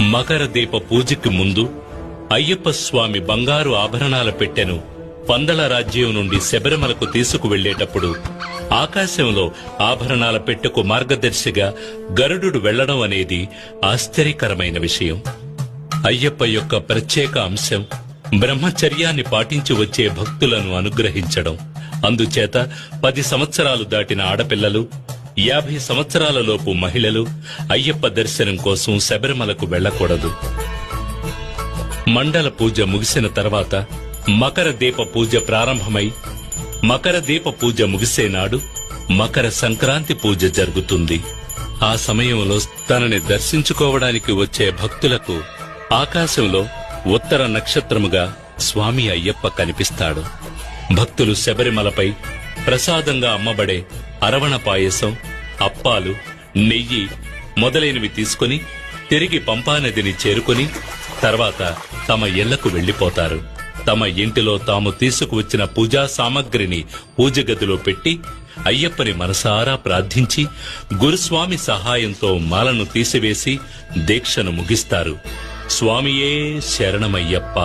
మకర దీప పూజకి ముందు అయ్యప్ప స్వామి బంగారు ఆభరణాల పెట్టెను పందల రాజ్యం నుండి శబరిమలకు తీసుకువెళ్లేటప్పుడు ఆకాశంలో ఆభరణాల పెట్టెకు మార్గదర్శిగా గరుడు వెళ్లడం అనేది ఆశ్చర్యకరమైన విషయం. అయ్యప్ప యొక్క ప్రత్యేక అంశం బ్రహ్మచర్యాన్ని పాటించి వచ్చే భక్తులను అనుగ్రహించడం. అందుచేత 10 సంవత్సరాలు దాటిన ఆడపిల్లలు, 50 సంవత్సరాలలోపు మహిళలు అయ్యప్ప దర్శనం కోసం శబరిమలకు వెళ్లకూడదు. మండల పూజ ముగిసిన తర్వాత మకర దీప పూజ ప్రారంభమై మకర దీప పూజ ముగిసే నాడు మకర సంక్రాంతి పూజ జరుగుతుంది. ఆ సమయంలో తనని దర్శించుకోవడానికి వచ్చే భక్తులకు ఆకాశంలో ఉత్తర నక్షత్రముగా స్వామి అయ్యప్ప కనిపిస్తాడు. భక్తులు శబరిమలపై ప్రసాదంగా అమ్మబడే అరవణ పాయసం, అప్పాలు, నెయ్యి మొదలైనవి తీసుకుని తిరిగి పంపానదిని చేరుకుని తర్వాత తమ ఇళ్లకు వెళ్లిపోతారు. తమ ఇంటిలో తాము తీసుకువచ్చిన పూజా సామగ్రిని పూజగదిలో పెట్టి అయ్యప్పని మనసారా ప్రార్థించి గురుస్వామి సహాయంతో మాలను తీసివేసి దీక్షను ముగిస్తారు. స్వామియే శరణమయ్యప్ప.